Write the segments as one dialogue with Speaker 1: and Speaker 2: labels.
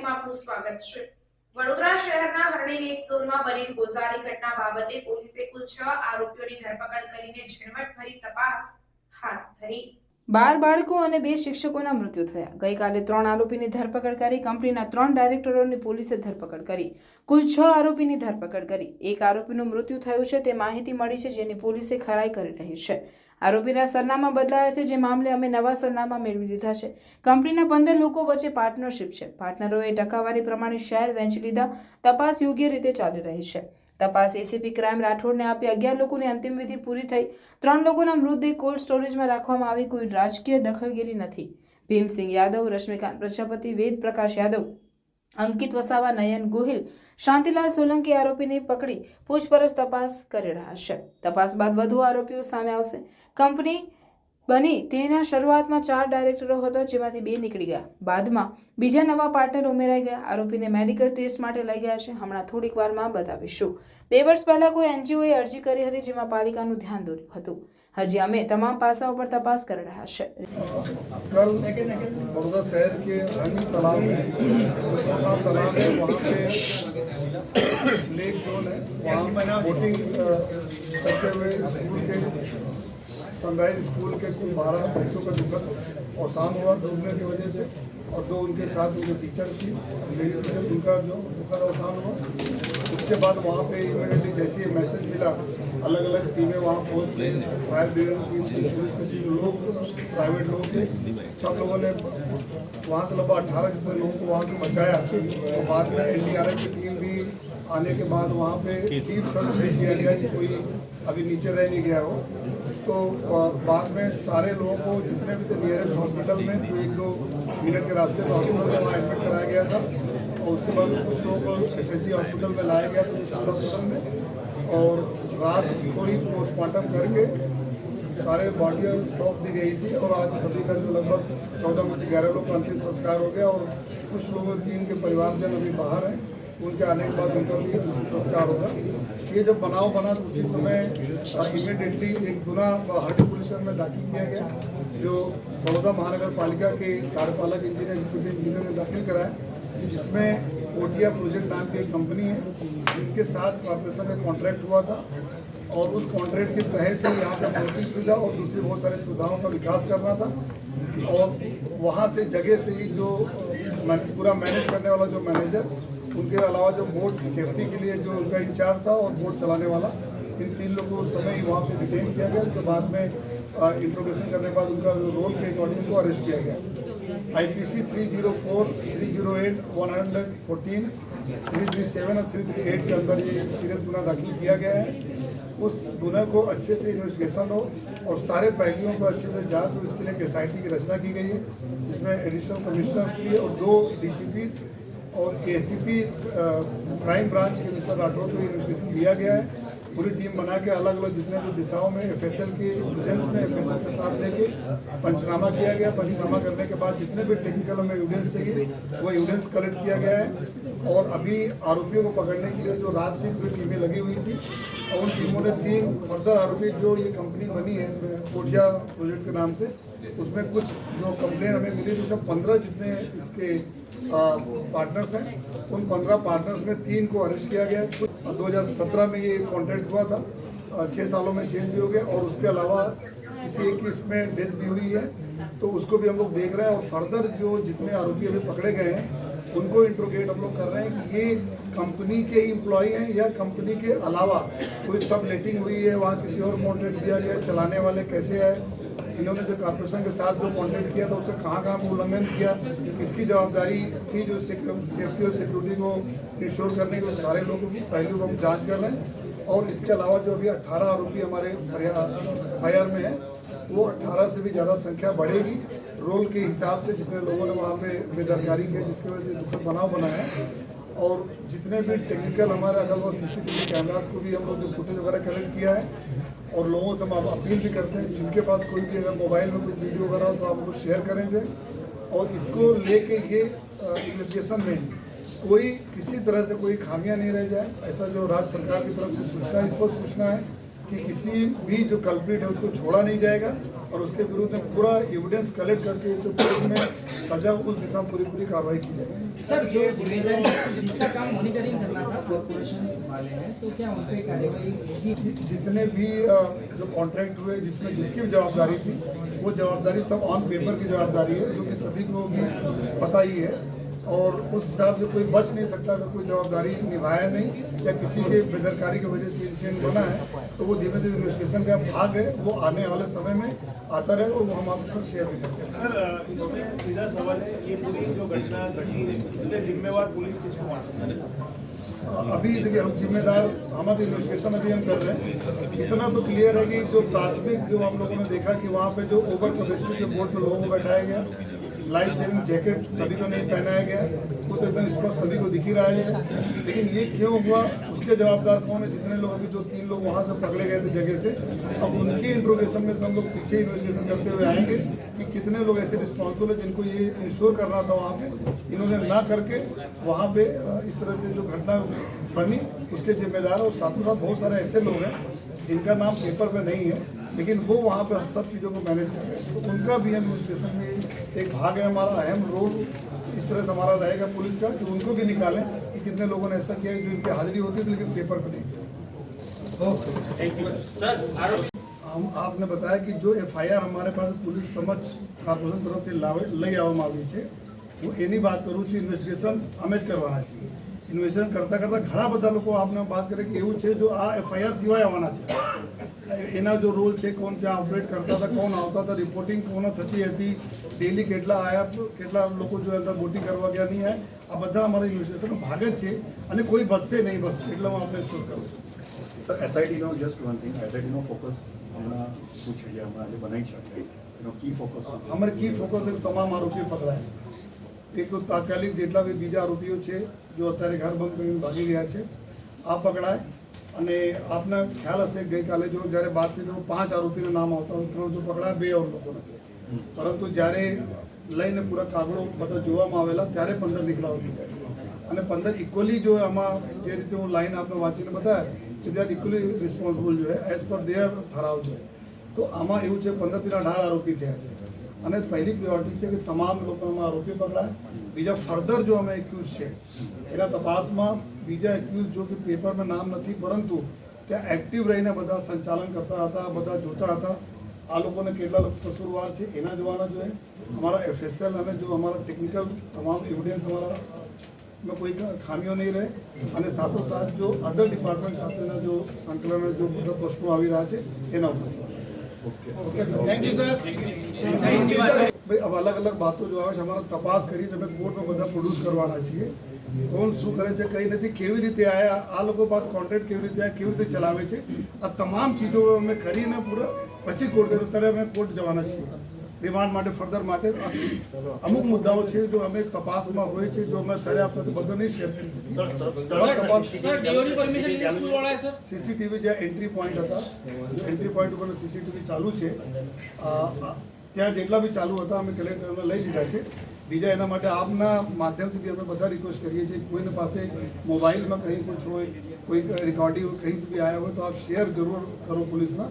Speaker 1: ન્યૂઝમાં આપનું સ્વાગત છે। વડોદરા શહેરના હરણી લેક ઝોનમાં બનેલ ગોઝારી ઘટના બાબતે પોલીસે કુલ 6 આરોપીઓની ધરપકડ કરીને ઝીણવટભરી તપાસ હાથ ધરી। 12 બાળકો અને 2 શિક્ષકોના મૃત્યુ થયા। ગઈકાલે 3 આરોપીની ધરપકડ કરી કંપનીના 3 ડાયરેક્ટરોની પોલીસે ધરપકડ કરી। કુલ 6 આરોપીની ધરપકડ કરી। એક આરોપીનું મૃત્યુ થયું છે તે માહિતી મળી છે, જેની પોલીસે ખરાઈ કરી રહી છે। આરોપીના સરનામા બદલાયા છે, જે મામલે અમે નવા સરનામા મેળવી લીધા છે। કંપનીના 15 લોકો વચ્ચે પાર્ટનરશિપ છે। પાર્ટનરોએ ટકાવારી પ્રમાણે શેર વહેંચી લીધા। તપાસ યોગ્ય રીતે ચાલી રહી છે। તપાસ એસીપી ક્રાઇમ રાઠોડને આપી 11 લોકોની અંતિમ વિધિ પૂરી થઈ। 3 લોકોના મૃતદેહ કોલ્ડ સ્ટોરેજમાં રાખવામાં આવી। કોઈ રાજકીય દખલગીરી નથી। ભીમસિંહ યાદવ, રશ્મિકાંત પ્રજાપતિ, વેદ પ્રકાશ યાદવ, અંકિત વસાવા, નયન ગોહિલ, શાંતિલાલ સોલંકી આરોપીને પકડી પૂછપરછ તપાસ કરી રહ્યા છે। તપાસ બાદ વધુ આરોપીઓ સામે આવશે। કંપની બની તેના શરૂઆતમાં 4 ડાયરેક્ટરો હતા, જેમાંથી 2 નીકળી ગયા। બાદમાં બીજા નવા પાર્ટનર ઉમેરાઈ ગયા। આરોપીને મેડિકલ ટેસ્ટ માટે લઈ ગયા છે। હમણાં થોડીક વારમાં બતાવીશું। 2 વર્ષ પહેલા કોઈ એનજીઓએ અરજી કરી હતી, જેમાં પાલિકાનું ધ્યાન દોર્યું હતું। હજી અમે તમામ પાસાઓ પર તપાસ કરી રહ્યા છે।
Speaker 2: कल बड़ौदा शहर के हरणी तालाब है, वहाँ पे लेक जोन है, वहाँ बोटिंग करते हुए स्कूल के सनराइज स्कूल के कुल 12 बच्चों का दुखद अवसान हुआ डूबने की वजह से, और 2 उनके साथ में जो टीचर्स थी, लेडी टीचर, उनका जो दुखद अवसान हुआ। उसके बाद वहाँ पे इमीडिएटली जैसे ही मैसेज मिला, अलग अलग टीमें वहाँ पहुँच गई। फायर ब्रिगेड की टीम, पुलिस की टीम, लोग प्राइवेट लोग थे, सब लोगों ने वहाँ से लगभग 18 जितने लोगों को वहाँ से बचाया। और बाद में एनडीआरएफ की टीम भी आने के बाद वहाँ पे डीप सर्च भी किया गया कि कोई अभी नीचे रह नहीं गया हो। तो बाद में सारे लोगों को जितने भी थे नियरेस्ट हॉस्पिटल में 1-2 मिनट के रास्ते में हॉस्पिटल में वहाँ एडमिट कराया गया था। और उसके बाद कुछ लोगों को एसएससी हॉस्पिटल में लाया गया था, हॉस्पिटल में, और रात को ही पोस्टमार्टम करके सारे बॉडियाँ सौंप दी गई थी। और आज सभी का जो लगभग 14 में से 11 लोग का अंतिम संस्कार हो गया। और कुछ लोगों 3 के परिवारजन अभी बाहर हैं, उनके आने के बाद उनका भी अंतिम संस्कार होगा। ये जब बनाव बना तो उसी समय इमीडिएटली एक गुना हरणी पुलिस स्टेशन में दाखिल किया गया, जो बड़ौदा महानगर पालिका के कार्यपालक इंजीनियर, एग्जीक्यूटिव इंजीनियर ने दाखिल कराया, जिसमें ओटिया प्रोजेक्ट नाम की एक कंपनी है, जिनके साथ कॉर्पोरेशन का कॉन्ट्रैक्ट हुआ था। और उस कॉन्ट्रैक्ट के तहत ही यहाँ पर भौतिक सुविधा और दूसरी बहुत सारी सुविधाओं का विकास करना था। और वहाँ से जगह से ही जो पूरा मैनेज करने वाला जो मैनेजर, उनके अलावा जो बोट सेफ्टी के लिए जो उनका इंचार्ज था, और बोट चलाने वाला, इन 3 लोगों को उस समय ही वहाँ पे डिटेन किया गया। तो बाद में इंट्रोगेशन करने के बाद उनका रोल के अकॉर्डिंग को अरेस्ट किया गया। आईपीसी 304, 308, 114, 337 और 338 के अंदर ये सीरियस गुना दाखिल किया गया है। उस गुना को अच्छे से इन्वेस्टिगेशन हो और सारे पहलुओं को अच्छे से जांच हो, इसके लिए एक एसआईटी की रचना की गई है, जिसमें एडिशनल कमिश्नर्स लिए और 2 डीसीपीज और एसीपी क्राइम ब्रांच के मिस्टर राठौर को इन्वेस्टिगेशन दिया गया है। पूरी टीम बना के अलग अलग जितने भी दिशाओं में एफएसएल की इंटेलिजेंस में एफएसएल के साथ लेके पंचनामा किया गया। पंचनामा करने के बाद जितने भी टेक्निकल हमें एविडेंस चाहिए वो एविडेंस कलेक्ट किया गया है। और अभी आरोपियों को पकड़ने के लिए जो रात से पूरी टीमें लगी हुई थी, और उन टीमों ने 3 फर्दर आरोपी, जो ये कंपनी बनी है ओटिया प्रोजेक्ट के नाम से, उसमें कुछ जो कंप्लेन हमें मिली थी, उसमें 15 जितने इसके पार्टनर्स हैं, उन 15 पार्टनर्स में 3 को अरेस्ट किया गया। 2017 में ये कॉन्ट्रैक्ट हुआ था, 6 सालों में चेंज भी हो गया। और उसके अलावा किसी एक की इसमें डेथ भी हुई है, तो उसको भी हम लोग देख रहे हैं। और फर्दर जो जितने आरोपी अभी पकड़े गए हैं, उनको इंट्रोगेट हम लोग कर रहे हैं कि ये कंपनी के एम्प्लॉय हैं या कंपनी के अलावा कोई सब लेटिंग हुई है, वहाँ किसी और कॉन्ट्रैक्ट दिया गया, चलाने वाले कैसे है, इन्होंने जो कॉर्पोरेशन के साथ जो कॉन्ट्रैक्ट किया था, उससे कहाँ कहाँ उल्लंघन किया, किसकी जवाबदारी थी जो सेफ्टी और सिक्योरिटी को इंश्योर करने के, सारे लोगों की पहलू को हम जाँच कर रहे हैं। और इसके अलावा जो अभी 18 आरोपी हमारे FIR में है, वो 18 से भी ज़्यादा संख्या बढ़ेगी। रोल के हिसाब से जितने लोगों ने वहाँ पे बेदरकारी की, जिसकी वजह से दुखद बनाव बनाया है। और जितने भी टेक्निकल हमारे अगल बगल CCTV कैमरास को भी हम लोग जो फुटेज वगैरह कलेक्ट किया है। और लोगों से हम अपील भी करते हैं, जिनके पास कोई भी अगर मोबाइल में कोई वीडियो वगैरह हो तो आप उनको शेयर करेंगे। और इसको लेके ये इन्वेस्टिगेशन में कोई किसी तरह से कोई खामियां नहीं रह जाए, ऐसा जो राज्य सरकार की तरफ से सूचना, स्पष्ट सूचना है कि किसी भी जो कल्प्रिट है उसको छोड़ा नहीं जाएगा और उसके विरुद्ध में पूरा एविडेंस कलेक्ट करके इस कोर्ट में सजा उस दिशा में पूरी कार्रवाई की जाएगी।
Speaker 3: सर, जो जिम्मेदारी जिसका काम मॉनिटरिंग करना था कॉर्पोरेशन वाले हैं, तो क्या उन पे कार्रवाई होगी?
Speaker 2: जितने भी जो कॉन्ट्रैक्ट हुए जिसमें जिसकी भी जवाबदारी थी वो जवाबदारी सब ऑन पेपर की जवाबदारी है, जो कि सभी को भी पता ही है और उस हिसाब से कोई बच नहीं सकता। अगर कोई जवाबदारी निभाया नहीं या किसी के बेदरकारी की वजह से इंसिडेंट बना है तो वो धीरे धीरे इन्वेस्टिगेशन का भाग है, वो आने वाले समय में आता रहे और वो हम आपके साथ शेयर भी करते हैं।
Speaker 4: सर, इसमें सीधा सवाल है, ये पूरी जो घटना घटी है इसलिए जिम्मेवार पुलिस किसको मानती है?
Speaker 2: अभी देखिए हम जिम्मेदार हमारे इन्वेस्टिगेशन अभी हम कर रहे हैं। इतना तो क्लियर है कि जो प्राथमिक जो हम लोगों ने देखा कि वहाँ पे जो ओवर कैपेसिटी के बोर्ड पर लोगों को बैठाया गया, लाइफ सेविंग जैकेट सभी को नहीं पहनाया गया, वो तो एकदम स्पष्ट सभी को दिख ही रहा है। लेकिन ये क्यों हुआ, उसके जवाबदार कौन है? जितने लोग अभी जो 3 लोग वहाँ से पकड़े गए थे जगह से, अब उनके इंट्रोगेशन में से हम लोग पीछे इन्वेस्टिगेशन करते हुए आएंगे कि कितने लोग ऐसे रिस्पॉन्सिबल है जिनको ये इंश्योर करना था वहाँ पे, इन्होंने ना करके वहाँ पे इस तरह से जो घटना बनी उसके जिम्मेदार। और साथ ही साथ बहुत सारे ऐसे लोग हैं जिनका नाम पेपर पे नहीं है लेकिन वो वहाँ पे सब चीज़ों को मैनेज कर रहे हैं, तो उनका भी हम इन्वेस्टिगेशन में एक भाग है हमारा, अहम रोल इस तरह से हमारा रहेगा पुलिस का कि उनको भी निकालें कि कितने लोगों ने ऐसा किया है जो इनकी हाजिरी होती थी लेकिन पेपर पे नहीं।
Speaker 4: Thank you sir.
Speaker 2: हम आपने बताया कि जो FIR हमारे पास पुलिस समक्ष कॉर्पोरेशन तरफ से લઈ આવવામાં આવી છે, હું એની વાત કરું છું। ઇન્વેસ્ટિગેશન અમે જ કરવાના છીએ। ઇન્વેસ્ટિગેશન કરતાં કરતાં ઘણા બધા લોકો આપને વાત કરે કે એવું છે જો આ FIR સિવાય આવવાના છે, એના જો રોલ છે, કોણ ત્યાં ઓપરેટ કરતા હતા, કોણ આવતા હતા, રિપોર્ટિંગ કોણ થતી હતી, ડેલી કેટલા આયા, કેટલા લોકો જો અંદર બોટિંગ કરવા ગયા નહીં આયા, આ બધા અમારા ઇન્વેસ્ટિગેશનનો ભાગ જ છે અને કોઈ બચશે નહીં, બસ એટલે હું આપણે શોધ કરું છું।
Speaker 5: સર, એસઆઈટીનો જસ્ટ વન થિંગ, એસઆઈટીનો ફોકસ હમણાં શું છે જે હમણાં જે બનાવી છે એનો કી ફોકસ
Speaker 2: અમારે કી ફોકસ તમામ આરોપીઓ પકડાય। એક તો તાત્કાલિક જેટલા બી બીજા આરોપીઓ છે જો અત્યારે ઘર બંધ કરીને ભાગી ગયા છે આ પકડાય। અને આપને ખ્યાલ હશે ગઈકાલે જો જ્યારે વાત થઈ તો 5 આરોપીનું નામ આવતા 3 જો પકડાયા, 2 और લોકોને, પરંતુ જ્યારે લઈને પૂરા કાગળો બધા જોવામાં આવેલા ત્યારે 15 નીકળાઓ થઈ અને 15 ઇક્વલી જો આમાં જે રીતે હું લાઈન આપણે વાંચીને બતાવ્યા કે દે આર ઇક્વલી રિસ્પોન્સિબલ જો એઝ પર દેર ઠરાવ છે। તો આમાં એવું છે 15 થી 18 આરોપી થયા છે અને પહેલી પ્રાયોરિટી છે કે તમામ લોકોમાં આરોપી પકડાય। બીજા ફર્ધર જો અમે એક્યુઝ છે એના તપાસમાં બીજા એક્યુઝ જો કે પેપરમાં નામ નથી પરંતુ ત્યાં એક્ટિવ રહીને બધા સંચાલન કરતા હતા, બધા જોતા હતા, આ લોકોને કેટલા લોકો કસૂરવાર છે એના જોવાના જોઈએ। અમારા FSL અને જો અમારા ટેકનિકલ તમામ એવિડન્સ અમારા में कोई खामियों नहीं रहे અને સાથોસાથ જો અધર ડિપાર્ટમેન્ટ સાથેના જો સંકલન જો બધા પ્રશ્નો આવી રહ્યા છે એના ઉપર। Okay thank you sir. ભાઈ अब अलग अलग बातों जो આવે છે અમારા તપાસ કરી છે, અમે કોર્ટમાં બધા પ્રોડ્યુસ કરવાના છીએ। કોણ શું કરે છે, કઈ નથી, કેવી રીતે આયા, આ લોકો પાસે કોન્ટ્રાક્ટ કેવી રીતે આયા, કેવી રીતે ચલાવે છે, આ તમામ ચીજો અમે કરીને પૂરા પછી કોર્ટ કર્યું ત્યારે અમે કોર્ટ જવાના છીએ રિમાન્ડ માટે ફર્ધર માટે। અમુક મુદ્દાઓ છે જો અમે તપાસમાં હોય છે જો અમે અત્યારે આપ સાથે બધો નહીં શેર કરી શકીએ। CCTV જ્યાં એન્ટ્રી પોઈન્ટ હતા, એન્ટ્રી પોઈન્ટ ઉપર CCTV ચાલુ છે, ત્યાં જેટલા બી ચાલુ હતા અમે કલેક્ટરને લઈ લીધા છે। બીજા એના માટે આપના માધ્યમથી બી અમે બધા રિક્વેસ્ટ કરીએ છીએ કોઈને પાસે મોબાઈલમાં કંઈ कुछ હોય, કોઈ રેકોર્ડિંગ કहीं से भी आया હોય तो आप शेयर जरूर કરો पुलिसના।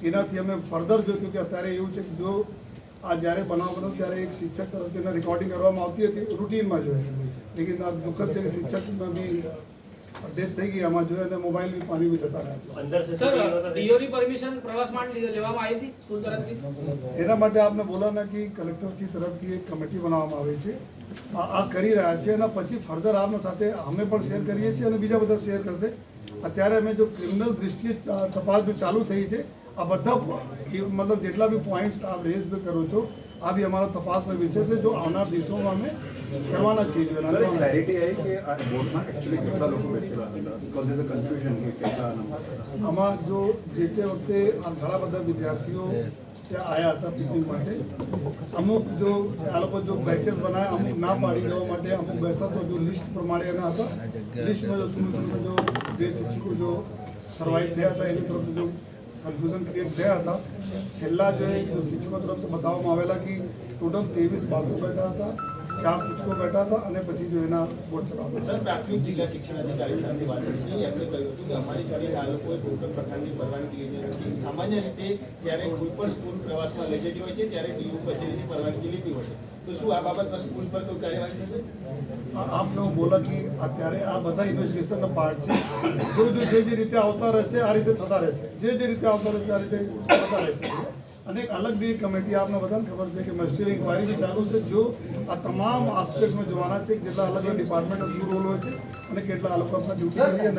Speaker 2: એનાથી અમે ફર્ધર જો કે અત્યારે એવું છે કે જો આ જ્યારે બનાવ બન્યો ત્યારે એક શિક્ષક તરફથી એને રેકોર્ડિંગ કરવામાં આવતી હતી રૂટીનમાં જોઈએ, લેकिन આ દુઃખદ છે કે શિક્ષકમાં બી ડેથ થઈ ગઈ આમાં જોઈએ અને મોબાઈલ બી પાણી બી જતા રહ્યા છે।
Speaker 4: અંદર से
Speaker 3: સર, ડીઓની પરમિશન પ્રવાસ માટે લેવામાં આવી હતી સ્કૂલ તરફથી?
Speaker 2: એના માટે આપને બોલાના કે કલેક્ટરશ્રી તરફથી એક કમિટી બનાવવામાં આવી છે, આ કરી રહ્યા છે। એના પછી ફર્ધર આપના સાથે અમે પણ શેર કરીએ છીએ અને બીજા બધા શેર કરશે। અત્યારે અમે જો ક્રિમિનલ દૃષ્ટિએ તપાસ જો ચાલુ થઈ છે આ બધા मतलब જેટલા બી પોઈન્ટ્સ આપ રેઝ કરો છો આ બી અમારા તપાસનો વિષય છે જો આવનાર દિવસોમાં અમે કરવાના છીએ।
Speaker 5: ક્લેરિટી આવી કે આ બોર્ડમાં એકચ્યુઅલી કેટલા લોકો બેસેલા હતા, બીકોઝ ઇઝ અ કન્ફ્યુઝન કે કેટલા નંબર।
Speaker 2: આમાં જો જે તે વખતે આ ઘણા બધા વિદ્યાર્થીઓ ત્યાં આવ્યા હતા પિકનિક માટે, અમુક જો આ લોકો જો બેચેસ બનાવ્યા અમુક ના પાડી દેવા માટે અમુક બેસા તો જો લિસ્ટ પ્રમાણે એના હતા, લિસ્ટમાં જો શું જો જે શિક્ષકો જો સર્વાઈવ થયા હતા એની તરફ જો कन्फ्यूजन क्रिएट થયા હતા। છેલ્લા જો શિક્ષકો તરફ से बतावવામાં આવેલા કે ટોટલ 23 બાળકો બેઠા હતા, 4 શિક્ષકો બેઠા હતા અને પછી જો એના બોર્ડ ચલાવતા
Speaker 4: સર પ્રાથમિક જિલ્લા શિક્ષણ અધિકારી સાથે વાત કરી એમણે કહ્યું હતું કે અમારી જોડે આ લોકોએ કોઈ પણ પ્રકારની પરવાનગી લીધી નથી. સામાન્ય રીતે જ્યારે કોઈ પણ સ્કૂલ પ્રવાસમાં લઈ જતી હોય છે ત્યારે ડીયુ કચેરીની પરવાનગી લીધી હોય છે. તો શું આ બાબતમાં સ્કૂલ પર કોઈ કાર્યવાહી થશે?
Speaker 2: આપને બોલા કે અત્યારે આ બધા ઇન્વેસ્ટિગેશનના પાર્ટ છે. જો જે રીતે આવતા રહેશે આ રીતે થતા રહેશે, જે રીતે આવતા રહેશે આ રીતે થતા રહેશે. અને એક અલગ બી કમિટી આપને બધાને ખબર છે કે મસ્ટિંગ ઇન્ક્વાયરી બી ચાલુ છે. જો આ તમામ આસ્પેક્ટમાં જોવાના છે કે જેટલા અલગ અલગ ડિપાર્ટમેન્ટનો શું રોલ હોય છે અને કેટલા આ લોકો આપણા ડ્યુટી